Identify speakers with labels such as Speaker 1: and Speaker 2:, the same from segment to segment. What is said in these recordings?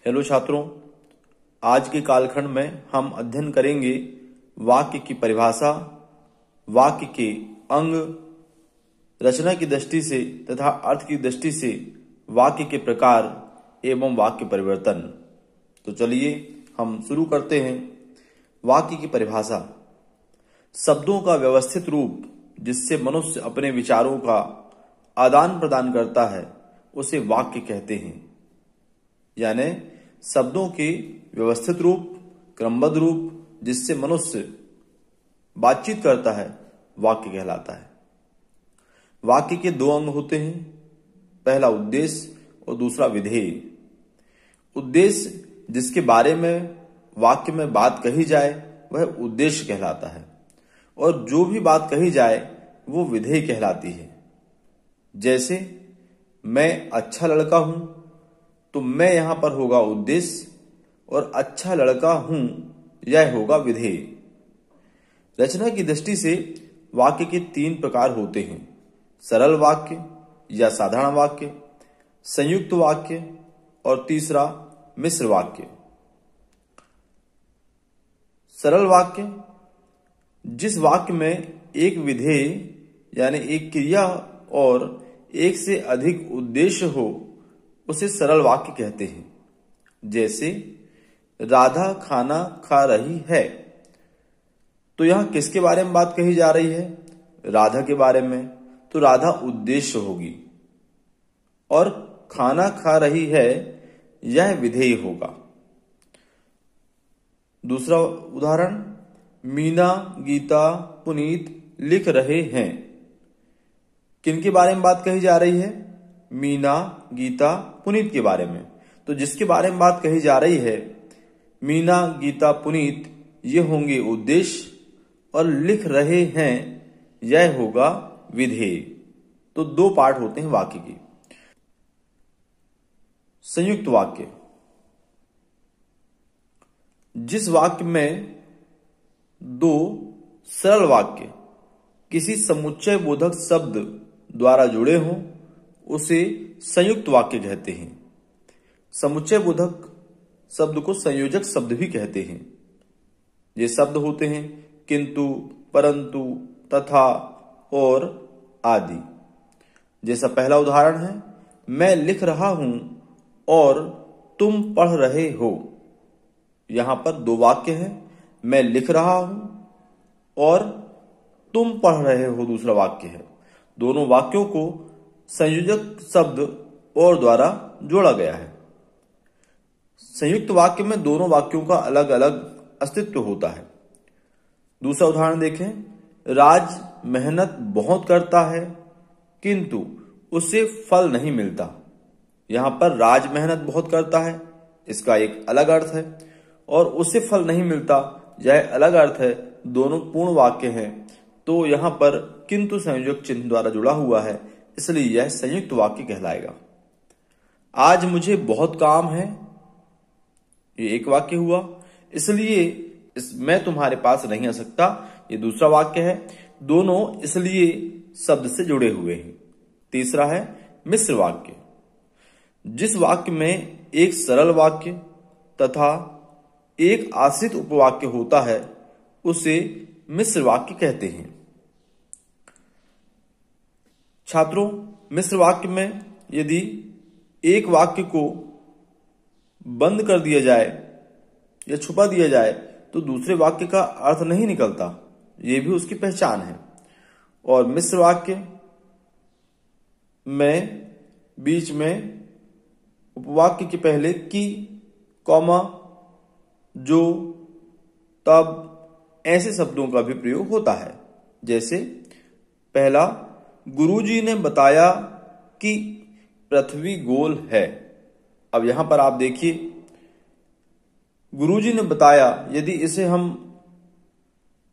Speaker 1: Hello छात्रों, आज के कालखंड में हम अध्ययन करेंगे वाक्य की परिभाषा, वाक्य के अंग, रचना की दृष्टि से तथा अर्थ की दृष्टि से वाक्य के प्रकार एवं वाक्य परिवर्तन। तो चलिए हम शुरू करते हैं। वाक्य की परिभाषा: शब्दों का व्यवस्थित रूप जिससे मनुष्य अपने विचारों का आदान प्रदान करता है उसे वाक्य कहते हैं। यानी शब्दों के व्यवस्थित रूप, क्रमबद्ध रूप जिससे मनुष्य बातचीत करता है वाक्य कहलाता है। वाक्य के दो अंग होते हैं, पहला उद्देश्य और दूसरा विधेय। उद्देश्य जिसके बारे में वाक्य में बात कही जाए वह उद्देश्य कहलाता है और जो भी बात कही जाए वो विधेय कहलाती है। जैसे मैं अच्छा लड़का हूं तो मैं यहां पर होगा उद्देश्य और अच्छा लड़का हूं यह होगा विधेय। रचना की दृष्टि से वाक्य के तीन प्रकार होते हैं: सरल वाक्य या साधारण वाक्य, संयुक्त वाक्य और तीसरा मिश्र वाक्य। सरल वाक्य जिस वाक्य में एक विधेय यानी एक क्रिया और एक से अधिक उद्देश्य हो उसे सरल वाक्य कहते हैं। जैसे राधा खाना खा रही है, तो यहां किसके बारे में बात कही जा रही है? राधा के बारे में, तो राधा उद्देश्य होगी और खाना खा रही है यह विधेय होगा। दूसरा उदाहरण, मीना, गीता, पुनीत लिख रहे हैं। किनके बारे में बात कही जा रही है? मीना, गीता, पुनीत के बारे में। तो जिसके बारे में बात कही जा रही है मीना, गीता, पुनीत, ये होंगे उद्देश्य और लिख रहे हैं यह होगा विधेय। तो दो पार्ट होते हैं वाक्य की। संयुक्त वाक्य जिस वाक्य में दो सरल वाक्य किसी समुच्चय बोधक शब्द द्वारा जुड़े हों उसे संयुक्त वाक्य कहते हैं। समुच्चय बोधक शब्द को संयोजक शब्द भी कहते हैं। ये शब्द होते हैं किंतु, परंतु, तथा और आदि। जैसा पहला उदाहरण है, मैं लिख रहा हूं और तुम पढ़ रहे हो। यहां पर दो वाक्य हैं, मैं लिख रहा हूं और तुम पढ़ रहे हो दूसरा वाक्य है। दोनों वाक्यों को संयोजक शब्द और द्वारा जोड़ा गया है। संयुक्त वाक्य में दोनों वाक्यों का अलग अलग अस्तित्व होता है। दूसरा उदाहरण देखें, राज मेहनत बहुत करता है किंतु उसे फल नहीं मिलता। यहां पर राज मेहनत बहुत करता है इसका एक अलग अर्थ है और उसे फल नहीं मिलता यह अलग अर्थ है। दोनों पूर्ण वाक्य हैं तो यहां पर किंतु संयोजक चिन्ह द्वारा जुड़ा हुआ है, इसलिए यह संयुक्त वाक्य कहलाएगा। आज मुझे बहुत काम है, ये एक वाक्य हुआ, इसलिए मैं तुम्हारे पास नहीं आ सकता, ये दूसरा वाक्य है। दोनों इसलिए शब्द से जुड़े हुए हैं। तीसरा है मिश्र वाक्य। जिस वाक्य में एक सरल वाक्य तथा एक आश्रित उपवाक्य होता है उसे मिश्र वाक्य कहते हैं। छात्रों, मिश्र वाक्य में यदि एक वाक्य को बंद कर दिया जाए या छुपा दिया जाए तो दूसरे वाक्य का अर्थ नहीं निकलता, यह भी उसकी पहचान है। और मिश्र वाक्य में बीच में उपवाक्य के पहले की, कॉमा, जो, तब ऐसे शब्दों का भी प्रयोग होता है। जैसे पहला, गुरुजी ने बताया कि पृथ्वी गोल है। अब यहां पर आप देखिए, गुरुजी ने बताया, यदि इसे हम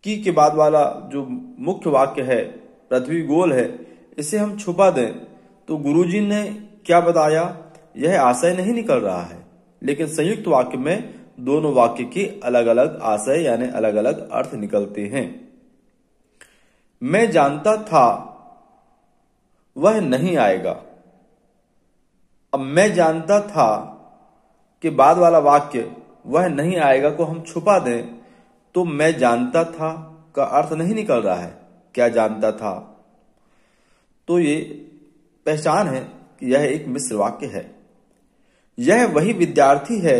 Speaker 1: की के बाद वाला जो मुख्य वाक्य है पृथ्वी गोल है इसे हम छुपा दें तो गुरुजी ने क्या बताया यह आशय नहीं निकल रहा है। लेकिन संयुक्त वाक्य में दोनों वाक्य के अलग अलग आशय यानी अलग अलग अर्थ निकलते हैं। मैं जानता था वह नहीं आएगा। अब मैं जानता था के बाद वाला वाक्य वह नहीं आएगा को हम छुपा दें तो मैं जानता था का अर्थ नहीं निकल रहा है। क्या जानता था? तो ये पहचान है कि यह एक मिश्र वाक्य है। यह वही विद्यार्थी है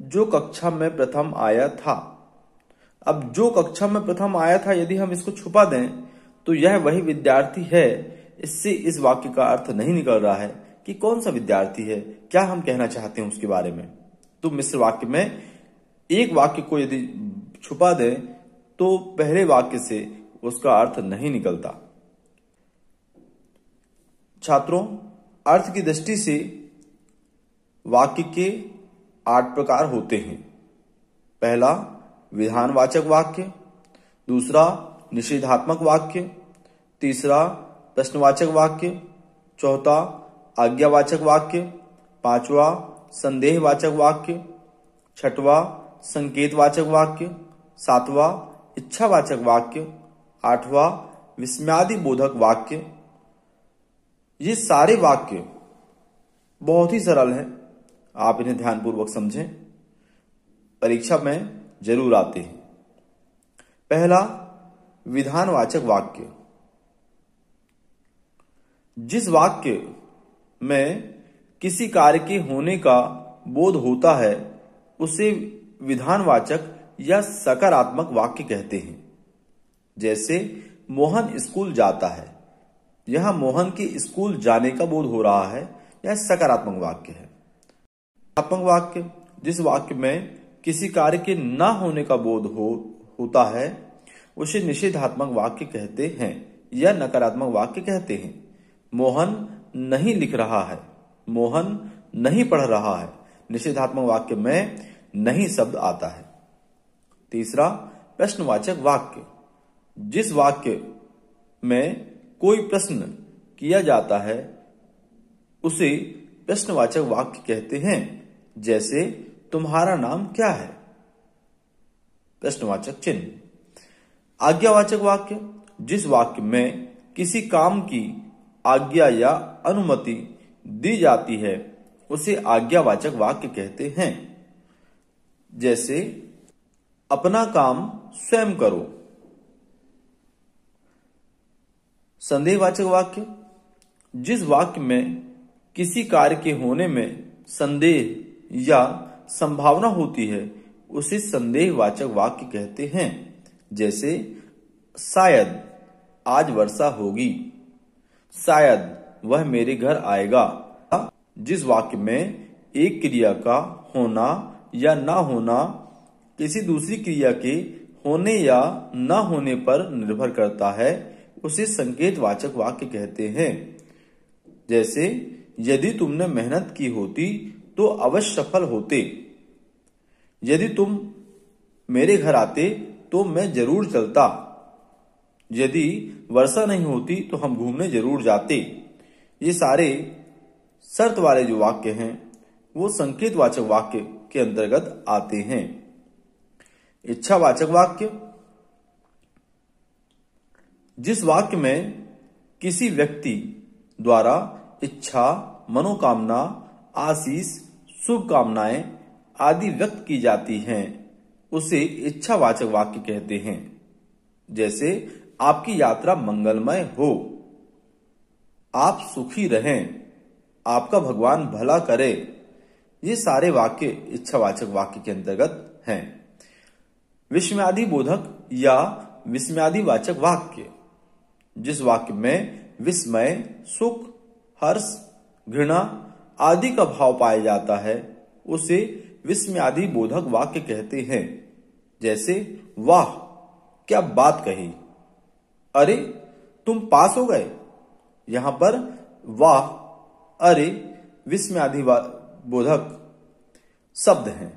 Speaker 1: जो कक्षा में प्रथम आया था। अब जो कक्षा में प्रथम आया था यदि हम इसको छुपा दें तो यह वही विद्यार्थी है, इससे इस वाक्य का अर्थ नहीं निकल रहा है कि कौन सा विद्यार्थी है, क्या हम कहना चाहते हैं उसके बारे में। तो मिश्र वाक्य में एक वाक्य को यदि छुपा दें तो पहले वाक्य से उसका अर्थ नहीं निकलता। छात्रों, अर्थ की दृष्टि से वाक्य के 8 प्रकार होते हैं। पहला विधानवाचक वाक्य, दूसरा निषेधात्मक वाक्य, तीसरा प्रश्नवाचक वाक्य, चौथा आज्ञावाचक वाक्य, पांचवा संदेहवाचक वाक्य, छठवा संकेतवाचक वाक्य, सातवां इच्छावाचक वाक्य, आठवां विस्मयादिबोधक वाक्य। ये सारे वाक्य बहुत ही सरल हैं, आप इन्हें ध्यानपूर्वक समझें, परीक्षा में जरूर आते हैं। पहला विधानवाचक वाक्य। जिस वाक्य में किसी कार्य के होने का बोध होता है उसे विधानवाचक या सकारात्मक वाक्य कहते हैं। जैसे मोहन स्कूल जाता है, यह मोहन के स्कूल जाने का बोध हो रहा है, यह सकारात्मक वाक्य है। नकारात्मक वाक्य, जिस वाक्य में किसी कार्य के न होने का बोध होता है उसे निषेधात्मक वाक्य कहते हैं या नकारात्मक वाक्य कहते हैं। मोहन नहीं लिख रहा है, मोहन नहीं पढ़ रहा है, निषेधात्मक वाक्य में नहीं शब्द आता है। तीसरा प्रश्नवाचक वाक्य। जिस वाक्य में कोई प्रश्न किया जाता है उसे प्रश्नवाचक वाक्य कहते हैं। जैसे तुम्हारा नाम क्या है? प्रश्नवाचक चिन्ह। आज्ञावाचक वाक्य। जिस वाक्य में किसी काम की आज्ञा या अनुमति दी जाती है उसे आज्ञावाचक वाक्य कहते हैं। जैसे अपना काम स्वयं करो। संदेहवाचक वाक्य। जिस वाक्य में किसी कार्य के होने में संदेह या संभावना होती है उसे संदेहवाचक वाक्य कहते हैं। जैसे शायद आज वर्षा होगी, शायद वह मेरे घर आएगा। जिस वाक्य में एक क्रिया का होना या ना होना किसी दूसरी क्रिया के होने या ना होने पर निर्भर करता है उसे संकेतवाचक वाक्य कहते हैं। जैसे यदि तुमने मेहनत की होती तो अवश्य सफल होते। यदि तुम मेरे घर आते तो मैं जरूर चलता। यदि वर्षा नहीं होती तो हम घूमने जरूर जाते। ये सारे शर्त वाले जो वाक्य हैं वो संकेतवाचक वाक्य के अंतर्गत आते हैं। इच्छावाचक वाक्य। जिस वाक्य में किसी व्यक्ति द्वारा इच्छा, मनोकामना, आशीष, शुभकामनाएं आदि व्यक्त की जाती हैं उसे इच्छावाचक वाक्य कहते हैं। जैसे आपकी यात्रा मंगलमय हो, आप सुखी रहें, आपका भगवान भला करे। ये सारे वाक्य इच्छावाचक वाक्य के अंतर्गत हैं। विस्मयादिबोधक या विस्मयादिवाचक वाक्य। जिस वाक्य में विस्मय, सुख, हर्ष, घृणा आदि का भाव पाया जाता है उसे विस्मयादिबोधक वाक्य कहते हैं। जैसे वाह क्या बात कही, अरे तुम पास हो गए। यहां पर वाह, अरे विस्मयादिबोधक शब्द हैं।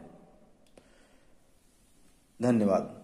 Speaker 1: धन्यवाद।